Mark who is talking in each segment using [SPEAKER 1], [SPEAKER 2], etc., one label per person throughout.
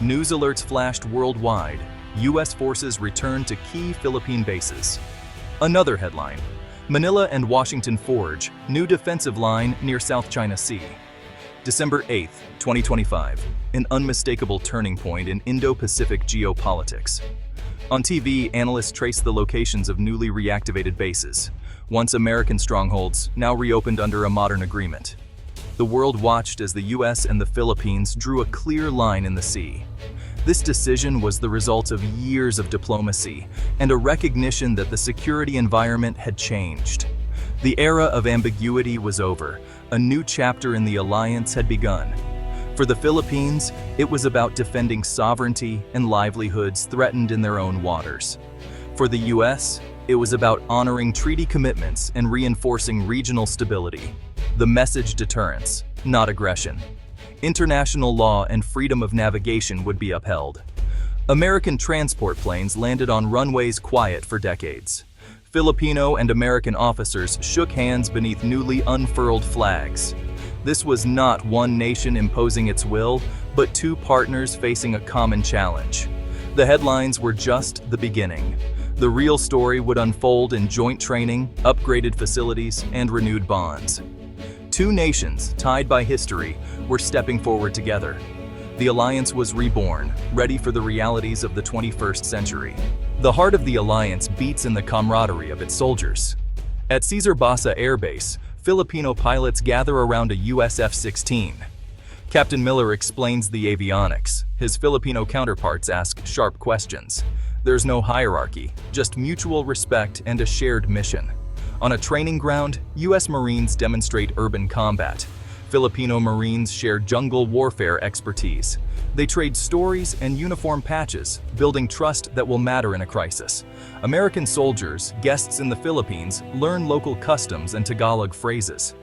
[SPEAKER 1] News alerts flashed worldwide. U.S. forces returned to key Philippine bases. Another headline: Manila and Washington forge new defensive line near South China Sea. December 8, 2025, an unmistakable turning point in Indo-Pacific geopolitics. On TV, analysts trace the locations of newly reactivated bases, once American strongholds, now reopened under a modern agreement. The world watched as the U.S. and the Philippines drew a clear line in the sea. This decision was the result of years of diplomacy and a recognition that the security environment had changed. The era of ambiguity was over. A new chapter in the alliance had begun. For the Philippines, it was about defending sovereignty and livelihoods threatened in their own waters. For the U.S., it was about honoring treaty commitments and reinforcing regional stability. The message: deterrence, not aggression. International law and freedom of navigation would be upheld. American transport planes landed on runways quiet for decades. Filipino and American officers shook hands beneath newly unfurled flags. This was not one nation imposing its will, but two partners facing a common challenge. The headlines were just the beginning. The real story would unfold in joint training, upgraded facilities, and renewed bonds. Two nations, tied by history, were stepping forward together. The alliance was reborn, ready for the realities of the 21st century. The heart of the alliance beats in the camaraderie of its soldiers. At Cesar Basa Air Base, Filipino pilots gather around a US F-16. Captain Miller explains the avionics. His Filipino counterparts ask sharp questions. There's no hierarchy, just mutual respect and a shared mission. On a training ground, U.S. Marines demonstrate urban combat. Filipino Marines share jungle warfare expertise. They trade stories and uniform patches, building trust that will matter in a crisis. American soldiers, guests in the Philippines, learn local customs and Tagalog phrases.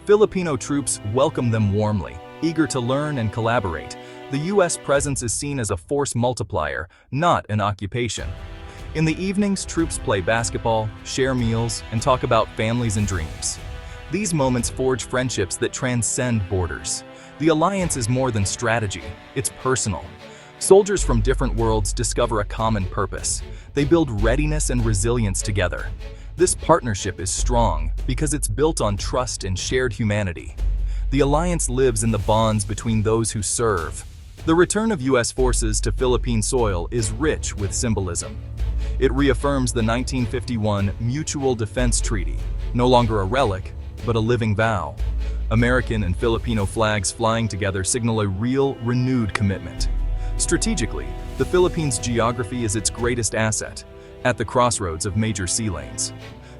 [SPEAKER 1] Filipino troops welcome them warmly, eager to learn and collaborate. The U.S. presence is seen as a force multiplier, not an occupation. In the evenings, troops play basketball, share meals, and talk about families and dreams. These moments forge friendships that transcend borders. The alliance is more than strategy, it's personal. Soldiers from different worlds discover a common purpose. They build readiness and resilience together. This partnership is strong because it's built on trust and shared humanity. The alliance lives in the bonds between those who serve. The return of U.S. forces to Philippine soil is rich with symbolism. It reaffirms the 1951 Mutual Defense Treaty, no longer a relic, but a living vow. American and Filipino flags flying together signal a real, renewed commitment. Strategically, the Philippines' geography is its greatest asset, at the crossroads of major sea lanes.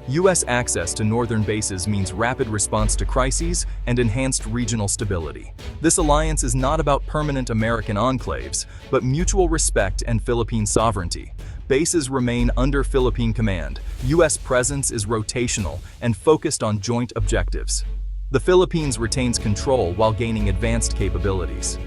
[SPEAKER 1] U.S. access to northern bases means rapid response to crises and enhanced regional stability. This alliance is not about permanent American enclaves, but mutual respect and Philippine sovereignty. Bases remain under Philippine command. U.S. presence is rotational and focused on joint objectives. The Philippines retains control while gaining advanced capabilities.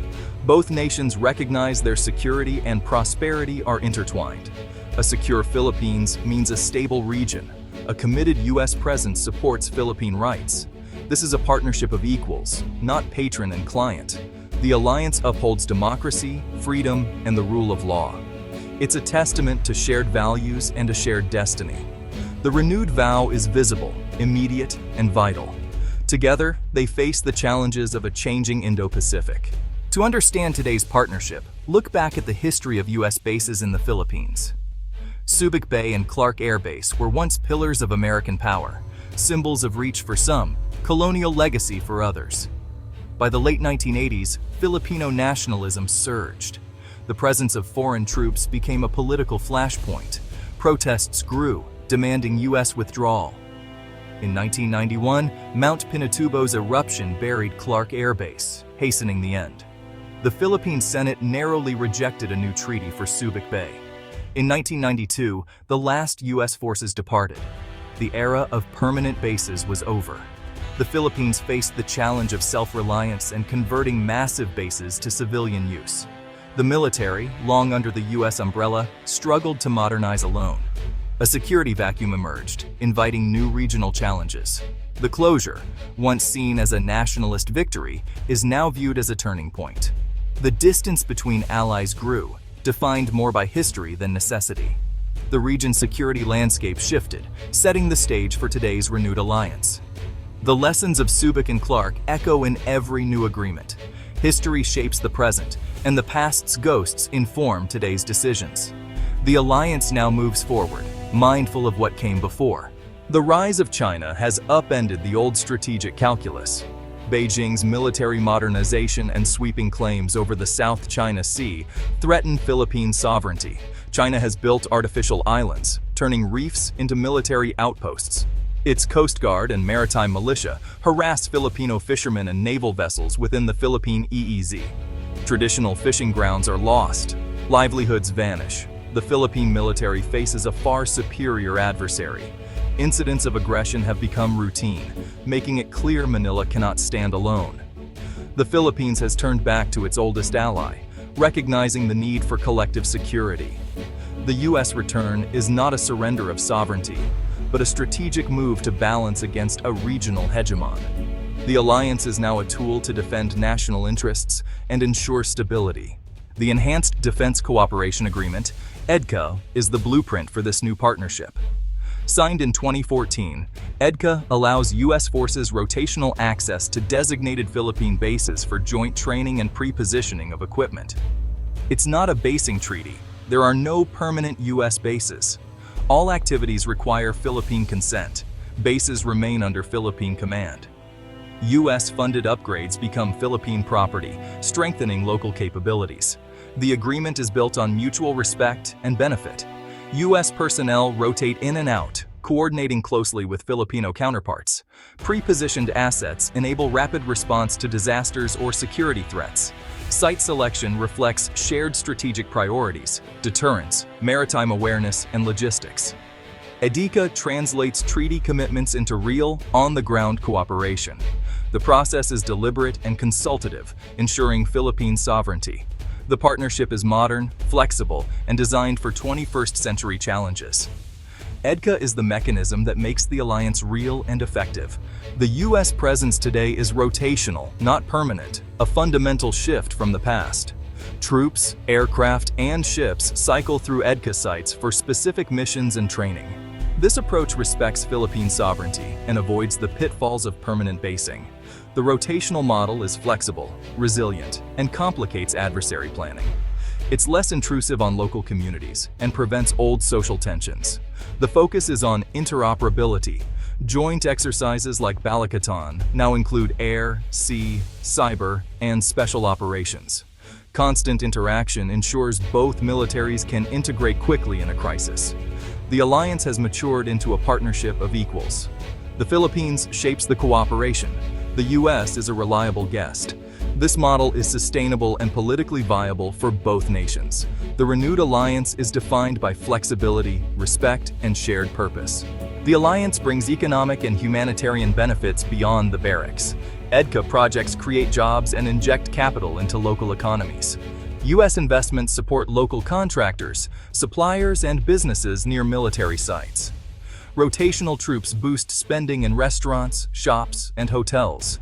[SPEAKER 1] Both nations recognize their security and prosperity are intertwined. A secure Philippines means a stable region. A committed U.S. presence supports Philippine rights. This is a partnership of equals, not patron and client. The alliance upholds democracy, freedom, and the rule of law. It's a testament to shared values and a shared destiny. The renewed vow is visible, immediate, and vital. Together, they face the challenges of a changing Indo-Pacific. To understand today's partnership, look back at the history of U.S. bases in the Philippines. Subic Bay and Clark Air Base were once pillars of American power, symbols of reach for some, colonial legacy for others. By the late 1980s, Filipino nationalism surged. The presence of foreign troops became a political flashpoint. Protests grew, demanding U.S. withdrawal. In 1991, Mount Pinatubo's eruption buried Clark Air Base, hastening the end. The Philippine Senate narrowly rejected a new treaty for Subic Bay. In 1992, the last U.S. forces departed. The era of permanent bases was over. The Philippines faced the challenge of self-reliance and converting massive bases to civilian use. The military, long under the U.S. umbrella, struggled to modernize alone. A security vacuum emerged, inviting new regional challenges. The closure, once seen as a nationalist victory, is now viewed as a turning point. The distance between allies grew, defined more by history than necessity. The region's security landscape shifted, setting the stage for today's renewed alliance. The lessons of Subic and Clark echo in every new agreement. History shapes the present, and the past's ghosts inform today's decisions. The alliance now moves forward, mindful of what came before. The rise of China has upended the old strategic calculus. Beijing's military modernization and sweeping claims over the South China Sea threaten Philippine sovereignty. China has built artificial islands, turning reefs into military outposts. Its Coast Guard and maritime militia harass Filipino fishermen and naval vessels within the Philippine EEZ. Traditional fishing grounds are lost, livelihoods vanish. The Philippine military faces a far superior adversary. Incidents of aggression have become routine, making it clear Manila cannot stand alone. The Philippines has turned back to its oldest ally, recognizing the need for collective security. The U.S. return is not a surrender of sovereignty, but a strategic move to balance against a regional hegemon. The alliance is now a tool to defend national interests and ensure stability. The Enhanced Defense Cooperation Agreement, EDCA, is the blueprint for this new partnership. Signed in 2014, EDCA allows U.S. forces rotational access to designated Philippine bases for joint training and pre-positioning of equipment. It's not a basing treaty. There are no permanent U.S. bases. All activities require Philippine consent. Bases remain under Philippine command. U.S.-funded upgrades become Philippine property, strengthening local capabilities. The agreement is built on mutual respect and benefit. U.S. personnel rotate in and out, coordinating closely with Filipino counterparts. Pre-positioned assets enable rapid response to disasters or security threats. Site selection reflects shared strategic priorities, deterrence, maritime awareness, and logistics. EDCA translates treaty commitments into real, on-the-ground cooperation. The process is deliberate and consultative, ensuring Philippine sovereignty. The partnership is modern, flexible, and designed for 21st century challenges. EDCA is the mechanism that makes the alliance real and effective. The U.S. presence today is rotational, not permanent, a fundamental shift from the past. Troops, aircraft, and ships cycle through EDCA sites for specific missions and training. This approach respects Philippine sovereignty and avoids the pitfalls of permanent basing. The rotational model is flexible, resilient, and complicates adversary planning. It's less intrusive on local communities and prevents old social tensions. The focus is on interoperability. Joint exercises like Balikatan now include air, sea, cyber, and special operations. Constant interaction ensures both militaries can integrate quickly in a crisis. The alliance has matured into a partnership of equals. The Philippines shapes the cooperation. The U.S. is a reliable guest. This model is sustainable and politically viable for both nations. The renewed alliance is defined by flexibility, respect, and shared purpose. The alliance brings economic and humanitarian benefits beyond the barracks. EDCA projects create jobs and inject capital into local economies. U.S. investments support local contractors, suppliers, and businesses near military sites. Rotational troops boost spending in restaurants, shops, and hotels.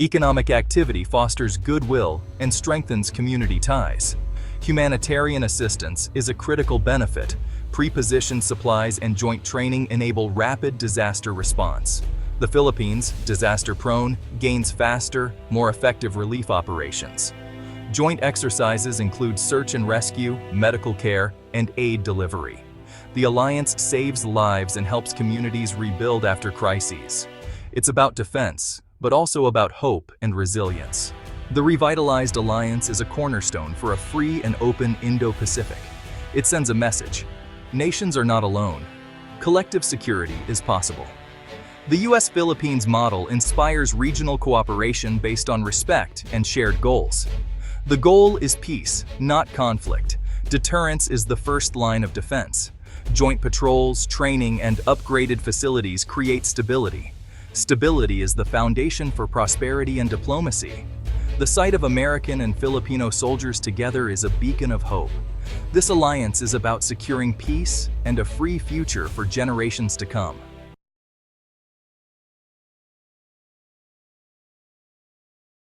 [SPEAKER 1] Economic activity fosters goodwill and strengthens community ties. Humanitarian assistance is a critical benefit. Pre-positioned supplies and joint training enable rapid disaster response. The Philippines, disaster-prone, gains faster, more effective relief operations. Joint exercises include search and rescue, medical care, and aid delivery. The alliance saves lives and helps communities rebuild after crises. It's about defense, but also about hope and resilience. The revitalized alliance is a cornerstone for a free and open Indo-Pacific. It sends a message. Nations are not alone. Collective security is possible. The U.S.-Philippines model inspires regional cooperation based on respect and shared goals. The goal is peace, not conflict. Deterrence is the first line of defense. Joint patrols, training, and upgraded facilities create stability. Stability is the foundation for prosperity and diplomacy. The sight of American and Filipino soldiers together is a beacon of hope. This alliance is about securing peace and a free future for generations to come.